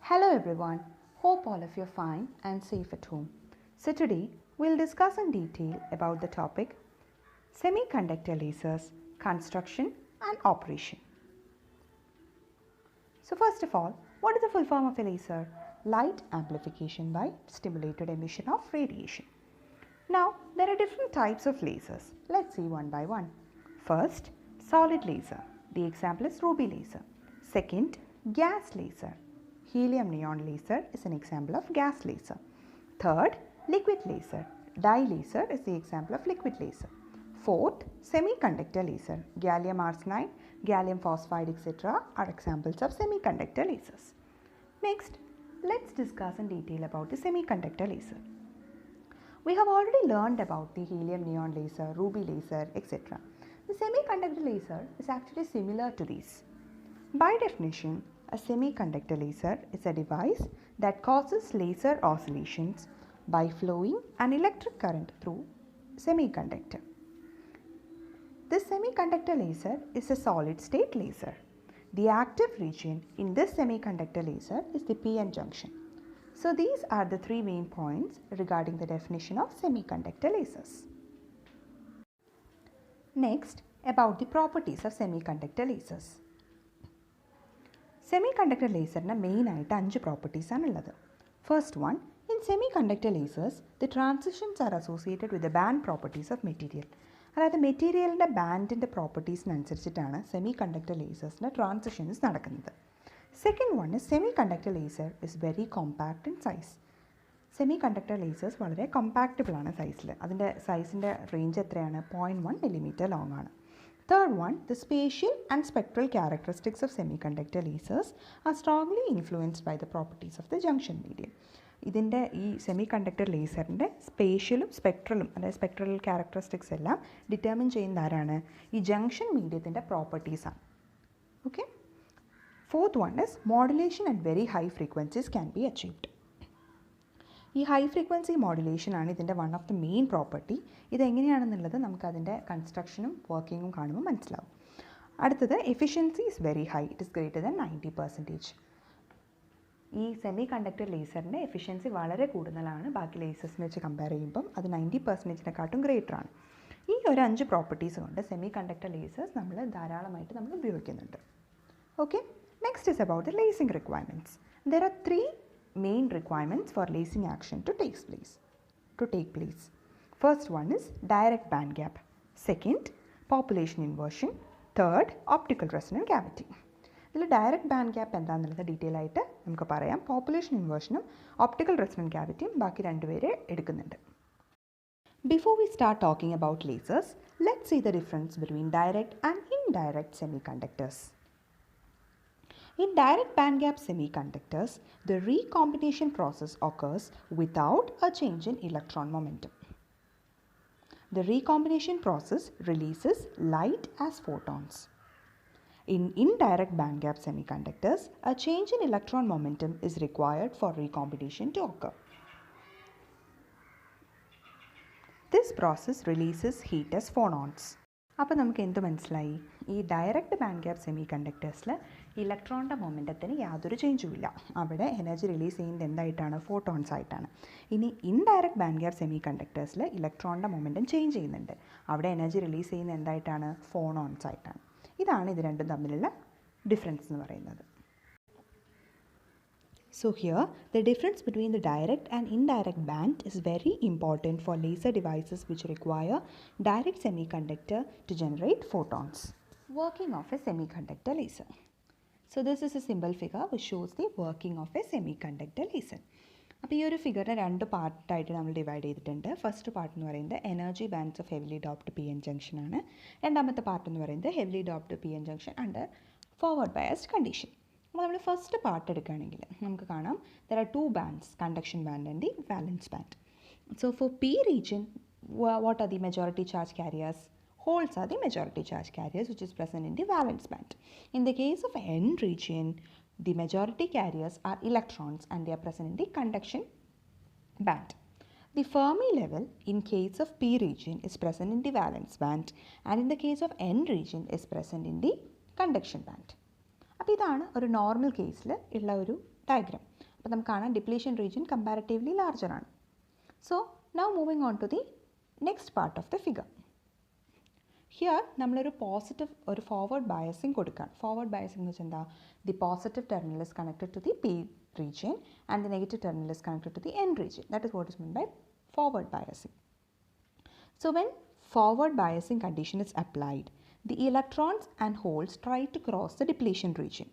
Hello everyone, hope all of you are fine and safe at home. So today we'll discuss in detail about the topic semiconductor lasers, construction and operation. So first of all, what is the full form of a laser? Light amplification by stimulated emission of radiation. Now there are different types of lasers. Let's see one by one. First, solid laser. The example is ruby laser. Second, gas laser. Helium neon laser is an example of gas laser. Third, liquid laser. Dye laser is the example of liquid laser. Fourth, semiconductor laser. Gallium arsenide, gallium phosphide, etc. are examples of semiconductor lasers. Next, let's discuss in detail about the semiconductor laser. We have already learned about the helium neon laser, ruby laser, etc. The semiconductor laser is actually similar to these. By definition, a semiconductor laser is a device that causes laser oscillations by flowing an electric current through semiconductor. This semiconductor laser is a solid state laser. The active region in this semiconductor laser is the p-n junction. So these are the three main points regarding the definition of semiconductor lasers. Next, about the properties of semiconductor lasers. Semiconductor lasറിന് മെയിനായിട്ട് 5 properties ആണുള്ളത്. First one, in semiconductor lasers, the transitions are associated with the band properties of material. അതായത് മെറ്റീരിയലിൻ്റെ ബാൻഡിൻ്റെ പ്രോപ്പർട്ടീസിനനുസരിച്ചിട്ടാണ് semiconductor ലേസേഴ്സിൻ്റെ transitions നടക്കുന്നത്. Second one is semiconductor laser is very compact in size. Semiconductor lasers വളരെ compactable ആണ് സൈസിൽ. അതിൻ്റെ സൈസിൻ്റെ range എത്രയാണ്? 0.1 millimeter long ആണ്. Third one, the spatial and spectral characteristics of semiconductor lasers are strongly influenced by the properties of the junction medium. ഇതിൻ്റെ ഈ semiconductor ലേസറിൻ്റെ സ്പേഷ്യലും സ്പെക്ട്രലും അതായത് spectral characteristics എല്ലാം ഡിറ്റർമിൻ ചെയ്യുന്ന ആരാണ്? ഈ ജംഗ്ഷൻ മീഡിയത്തിൻ്റെ പ്രോപ്പർട്ടീസാണ്. Okay. Fourth one is modulation at very high frequencies can be achieved. ഈ ഹൈ ഫ്രീക്വൻസി മോഡുലേഷൻ ആണ് ഇതിൻ്റെ one of the main property. ഇതെങ്ങനെയാണെന്നുള്ളത് നമുക്കതിൻ്റെ കൺസ്ട്രക്ഷനും വർക്കിങ്ങും കാണുമ്പോൾ മനസ്സിലാവും. അടുത്തത് efficiency is very high, it is greater than 90%. ഈ സെമി കണ്ടക്ടർ ലേസറിൻ്റെ എഫിഷ്യൻസി വളരെ കൂടുതലാണ് ബാക്കി ലേസേഴ്സിനെ വെച്ച് കമ്പയർ ചെയ്യുമ്പം. അത് 90%-നെക്കാട്ടും ഗ്രേറ്റർ ആണ്. ഈ ഒരു 5 പ്രോപ്പർട്ടീസ് കൊണ്ട് സെമി കണ്ടക്ടർ ലേസേഴ്സ് നമ്മൾ ധാരാളമായിട്ട് നമ്മൾ ഉപയോഗിക്കുന്നുണ്ട്. Okay. Next is about the lacing requirements. There are 3 main requirements for lacing action to take place. First one is direct band gap. Second, population inversion. Third, optical resonant cavity. ഇതിൽ direct band gap എന്താണെന്നുള്ളത് detail ആയിട്ട് നമുക്ക് പറയാം. Population ഇൻവേർഷനും optical resonant ക്യാവിറ്റിയും ബാക്കി രണ്ടുപേരെ എടുക്കുന്നുണ്ട്. Before we start talking about lasers, let's see the difference between direct and indirect semiconductors. In direct bandgap semiconductors, the recombination process occurs without a change in electron momentum. The recombination process releases light as photons. In indirect bandgap semiconductors, a change in electron momentum is required for recombination to occur. This process releases heat as phonons. അപ്പോൾ നമുക്ക് എന്ത് മനസ്സിലായി? ഈ direct band gap സെമി കണ്ടക്ടേഴ്സിൽ ഇലക്ട്രോണിൻ്റെ മൊമെൻറ്റത്തിന് യാതൊരു ചേഞ്ചും ഇല്ല. അവിടെ എനർജി റിലീസ് ചെയ്യുന്നത് എന്തായിട്ടാണ്? ഫോട്ടോൺസ് ആയിട്ടാണ്. ഇനി ഇൻഡയറക്റ്റ് ബാൻഡ് ഗ്യാപ്പ് സെമി കണ്ടക്ടേഴ്സിൽ ഇലക്ട്രോണിൻ്റെ മൊമെൻറ്റം ചേഞ്ച് ചെയ്യുന്നുണ്ട്. അവിടെ എനർജി റിലീസ് ചെയ്യുന്നത് എന്തായിട്ടാണ്? ഫോണോൺസ് ആയിട്ടാണ്. ഇതാണ് ഇത് രണ്ടും തമ്മിലുള്ള ഡിഫറൻസ് എന്ന് പറയുന്നത്. So here, the difference between the direct and indirect band is very important for laser devices which require direct semiconductor to generate photons. Working of a semiconductor laser. So this is a symbol figure which shows the working of a semiconductor laser. അപ്പോൾ ഈ ഒരു ഫിഗറിനെ 2 പാർട്ടായിട്ട് നമ്മൾ divide ചെയ്തിട്ടുണ്ട്. First part എന്ന് പറയുന്നത് energy bands of heavily doped P N junction ആണ്. രണ്ടാമത്തെ പാർട്ട് എന്ന് പറയുന്നത് heavily doped P N junction under forward biased condition. അപ്പോൾ നമ്മൾ ഫസ്റ്റ് പാർട്ട് എടുക്കുകയാണെങ്കിൽ നമുക്ക് കാണാം there are 2 bands, conduction band and the valence band. So for P region, what are the majority charge carriers? Holes are the majority charge carriers which is present in the valence band. In the case of N region, the majority carriers are electrons and they are present in the conduction band. The Fermi level in case of P region is present in the valence band and in the case of N region is present in the conduction band. അപ്പോൾ ഇതാണ് ഒരു normal കേസിൽ ഉള്ള ഒരു diagram. അപ്പോൾ നമുക്ക് കാണാം depletion region comparatively larger ആണ്. So now moving on to the next part of the figure. Here നമ്മളൊരു ഒരു ഫോർവേഡ് ബയസിങ് കൊടുക്കുകയാണ്. ഫോർവേഡ് ബയസിംഗ് എന്ന് വെച്ചാൽ എന്താ? The positive terminal is connected to the P region and the negative terminal is connected to the N region. That is what is meant by forward biasing. So when forward biasing condition is applied, the electrons and holes try to cross the depletion region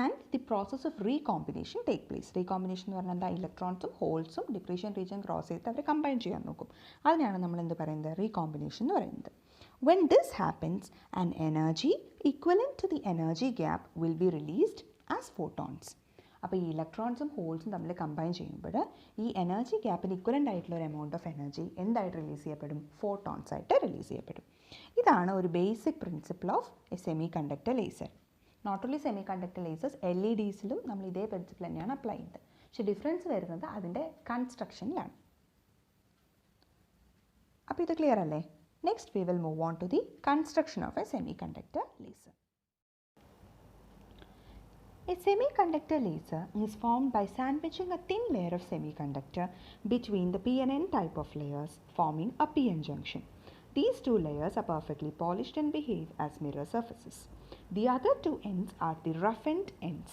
and the process of recombination take place. Recombination എന്ന് പറഞ്ഞാൽ എന്താ? ഇലക്ട്രോൺസും ഹോൾസും depletion region cross ചെയ്തിട്ട് അവർ combine ചെയ്യാൻ നോക്കും. അതിനാണ് നമ്മൾ എന്ത് പറയുന്നത്? റീകോമ്പിനേഷൻ എന്ന് പറയുന്നത്. When this happens, an energy equivalent to the energy gap will be released as photons. അപ്പോൾ ഈ ഇലക്ട്രോൺസും ഹോൾസും തമ്മിൽ കമ്പൈൻ ചെയ്യുമ്പോൾ ഈ എനർജി ഗ്യാപ്പിന് ഇക്വലൻ്റ് ആയിട്ടുള്ള ഒരു എമൗണ്ട് ഓഫ് എനർജി എന്തായിട്ട് റിലീസ് ചെയ്യപ്പെടും? ഫോട്ടോൺസ് ആയിട്ട് റിലീസ് ചെയ്യപ്പെടും. ഇതാണ് ഒരു basic principle of a semiconductor laser. Not only semiconductor lasers, LED-സിലും നമ്മൾ ഇതേ പ്രിൻസിപ്പിൾ തന്നെയാണ് അപ്ലൈ ചെയ്യുന്നത്. പക്ഷേ ഡിഫറൻസ് വരുന്നത് അതിൻ്റെ കൺസ്ട്രക്ഷനിലാണ്. അപ്പോൾ ഇത് ക്ലിയർ അല്ലേ? Next we will move on to the construction of a semiconductor laser. A semiconductor laser is formed by sandwiching a thin layer of semiconductor between the P and N type of layers, forming a PN junction. These two layers are perfectly polished and behave as mirror surfaces. The other two ends are the roughened ends.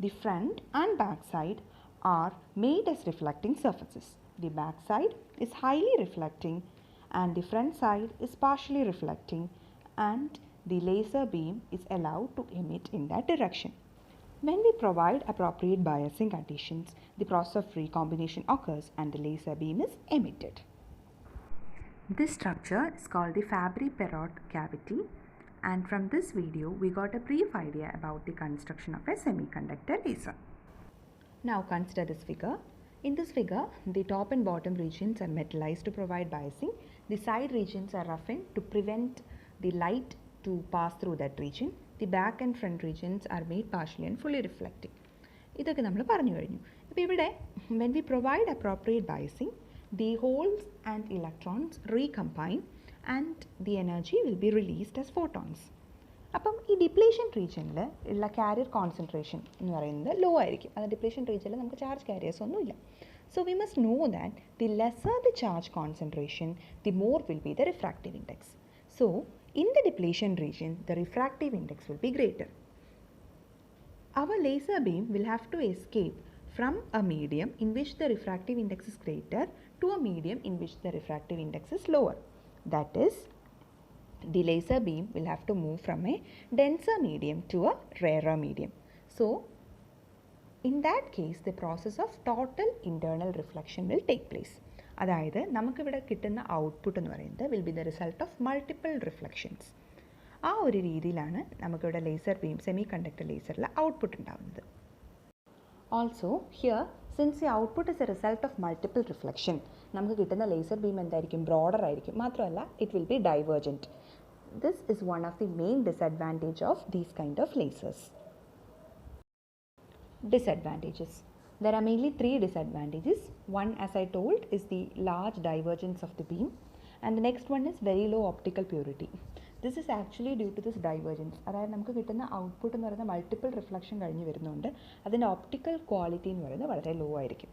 The front and back side are made as reflecting surfaces. The back side is highly reflecting and the front side is partially reflecting, and the laser beam is allowed to emit in that direction. When we provide appropriate biasing conditions, the process of recombination occurs and the laser beam is emitted. This structure is called the Fabry-Perot cavity, and from this video we got a brief idea about the construction of a semiconductor laser. Now consider this figure. In this figure, the top and bottom regions are metallized to provide biasing. The side regions are roughened to prevent the light to pass through that region. The back and front regions are made partially and fully reflecting. ഇതൊക്കെ നമ്മൾ പറഞ്ഞു കഴിഞ്ഞു. അപ്പോൾ ഇവിടെ when we provide appropriate biasing, the holes and electrons recombine and the energy will be released as photons. അപ്പം ഈ depletion റീജിയനിൽ ഉള്ള കാരിയർ കോൺസെൻട്രേഷൻ എന്ന് പറയുന്നത് ലോ ആയിരിക്കും. അത് ഡിപ്ലീഷൻ റീജിയനിൽ നമുക്ക് ചാർജ് കാരിയേഴ്സ് ഒന്നുമില്ല. So we must know that the lesser the charge concentration, the more will be the refractive index. So in the depletion region, the refractive index will be greater. Our laser beam will have to escape from a medium in which the refractive index is greater to a medium in which the refractive index is lower. That is, the laser beam will have to move from a denser medium to a rarer medium. So in that case, the process of total internal reflection will take place. അതായത് നമുക്കിവിടെ കിട്ടുന്ന output എന്ന് പറയുന്നത് will be the result of multiple reflections. ആ ഒരു രീതിയിലാണ് നമുക്കിവിടെ laser beam semiconductor ലേസറിൽ ഔട്ട്പുട്ട് ഉണ്ടാകുന്നത്. Also here since the output is a result of multiple reflection, നമുക്ക് കിട്ടുന്ന ലേസർ ബീം എന്തായിരിക്കും? ബ്രോഡർ ആയിരിക്കും. മാത്രമല്ല it will be divergent. This is one of the main disadvantage of these kind of lasers. Disadvantages. There are mainly three disadvantages. One, as I told, is the large divergence of the beam, and the next one is very low optical purity. This is actually due to this divergence. അതായത് നമുക്ക് കിട്ടുന്ന output എന്ന് പറയുന്നത് multiple reflection കഴിഞ്ഞ് വരുന്നുണ്ട്. അതിൻ്റെ optical quality എന്ന് പറയുന്നത് വളരെ ലോ ആയിരിക്കും.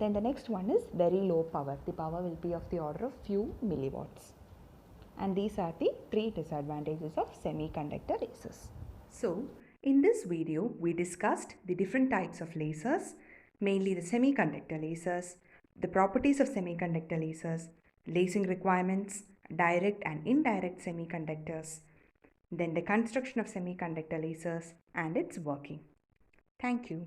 Then the next one is very low power. The power will be of the order of few milliwatts. And these are the three disadvantages of semiconductor lasers. So in this video, we discussed the different types of lasers, mainly the semiconductor lasers, the properties of semiconductor lasers, lasing requirements, direct and indirect semiconductors, then the construction of semiconductor lasers and its working. Thank you.